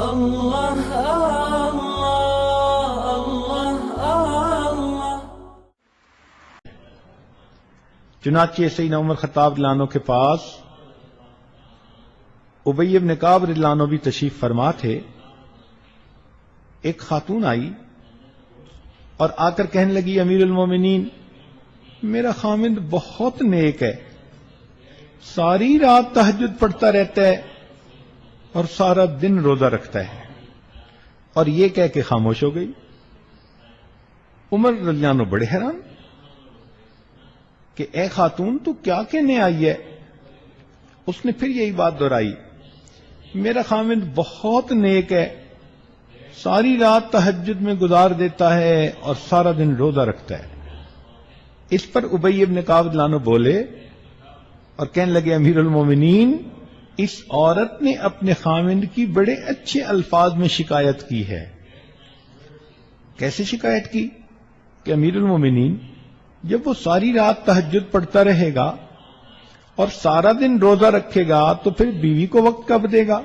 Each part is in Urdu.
اللہ اللہ اللہ اللہ۔ چنانچہ سیدنا عمر خطاب رضی اللہ عنہ کے پاس ابی بن کعب رضی اللہ عنہ بھی تشریف فرما تھے۔ ایک خاتون آئی اور آ کر کہنے لگی، امیر المومنین، میرا خامند بہت نیک ہے، ساری رات تہجد پڑھتا رہتا ہے اور سارا دن روزہ رکھتا ہے، اور یہ کہہ کے خاموش ہو گئی۔ عمر رضی اللہ عنہ بڑے حیران کہ اے خاتون تو کیا کہنے آئی ہے؟ اس نے پھر یہی بات دہرائی، میرا خامند بہت نیک ہے، ساری رات تہجد میں گزار دیتا ہے اور سارا دن روزہ رکھتا ہے۔ اس پر ابی بن کعب رضی اللہ عنہ بولے اور کہنے لگے، امیر المومنین، اس عورت نے اپنے خامند کی بڑے اچھے الفاظ میں شکایت کی ہے۔ کیسے شکایت کی؟ کہ امیر المومنین، جب وہ ساری رات تہجد پڑھتا رہے گا اور سارا دن روزہ رکھے گا تو پھر بیوی کو وقت کب دے گا؟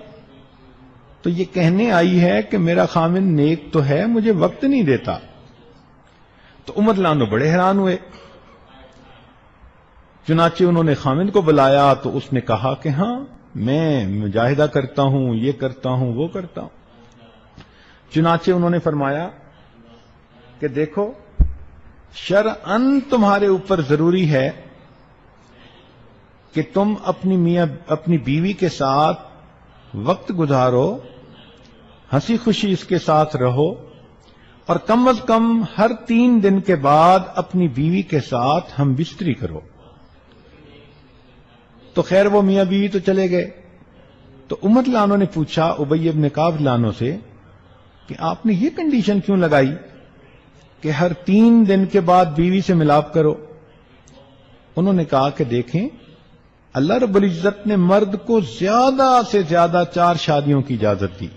تو یہ کہنے آئی ہے کہ میرا خامند نیک تو ہے، مجھے وقت نہیں دیتا۔ تو عمر رضی اللہ عنہ بڑے حیران ہوئے۔ چنانچہ انہوں نے خامند کو بلایا تو اس نے کہا کہ ہاں، میں مجاہدہ کرتا ہوں، یہ کرتا ہوں، وہ کرتا ہوں۔ چنانچہ انہوں نے فرمایا کہ دیکھو، شرعاً تمہارے اوپر ضروری ہے کہ تم اپنی بیوی کے ساتھ وقت گزارو، ہنسی خوشی اس کے ساتھ رہو، اور کم از کم ہر 3 دن کے بعد اپنی بیوی کے ساتھ ہم بستری کرو۔ تو خیر وہ میاں بیوی تو چلے گئے۔ تو عمر رضی اللہ عنہ نے پوچھا ابی بن کعب رضی اللہ عنہ سے کہ آپ نے یہ کنڈیشن کیوں لگائی کہ ہر 3 دن کے بعد بیوی سے ملاپ کرو؟ انہوں نے کہا کہ دیکھیں، اللہ رب العزت نے مرد کو زیادہ سے زیادہ 4 شادیوں کی اجازت دی،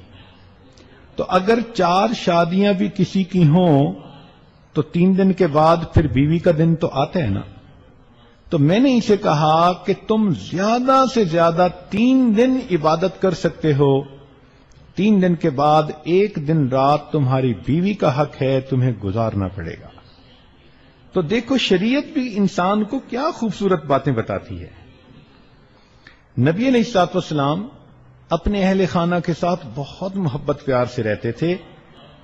تو اگر 4 شادیاں بھی کسی کی ہوں تو 3 دن کے بعد پھر بیوی کا دن تو آتا ہے نا۔ تو میں نے اسے کہا کہ تم زیادہ سے زیادہ 3 دن عبادت کر سکتے ہو، 3 دن کے بعد 1 دن رات تمہاری بیوی کا حق ہے، تمہیں گزارنا پڑے گا۔ تو دیکھو، شریعت بھی انسان کو کیا خوبصورت باتیں بتاتی ہے۔ نبی علیہ الصلوۃ والسلام اپنے اہل خانہ کے ساتھ بہت محبت پیار سے رہتے تھے،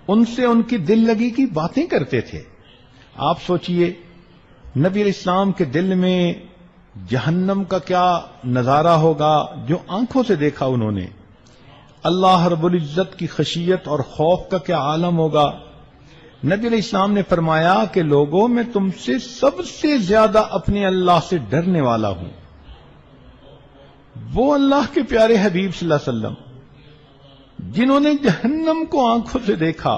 ان سے ان کی دل لگی کی باتیں کرتے تھے۔ آپ سوچئے، نبی علیہ السلام کے دل میں جہنم کا کیا نظارہ ہوگا جو آنکھوں سے دیکھا انہوں نے، اللہ رب العزت کی خشیت اور خوف کا کیا عالم ہوگا۔ نبی علیہ السلام نے فرمایا کہ لوگوں، میں تم سے سب سے زیادہ اپنے اللہ سے ڈرنے والا ہوں۔ وہ اللہ کے پیارے حبیب صلی اللہ علیہ وسلم جنہوں نے جہنم کو آنکھوں سے دیکھا،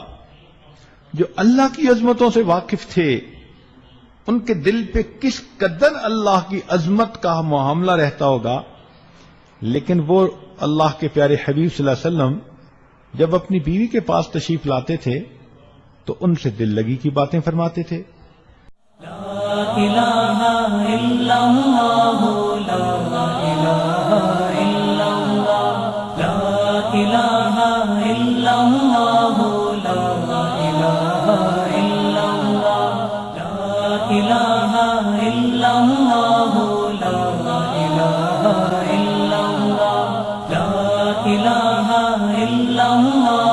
جو اللہ کی عظمتوں سے واقف تھے، ان کے دل پہ کس قدر اللہ کی عظمت کا معاملہ رہتا ہوگا۔ لیکن وہ اللہ کے پیارے حبیب صلی اللہ علیہ وسلم جب اپنی بیوی کے پاس تشریف لاتے تھے تو ان سے دل لگی کی باتیں فرماتے تھے۔ لا الہ الا اللہ، لا الہ الا اللہ، لا الہ الا اللہ، لا الہ الا اللہ، لا الہ الا اللہ، لا الہ الا اللہ، لا الہ الا اللہ۔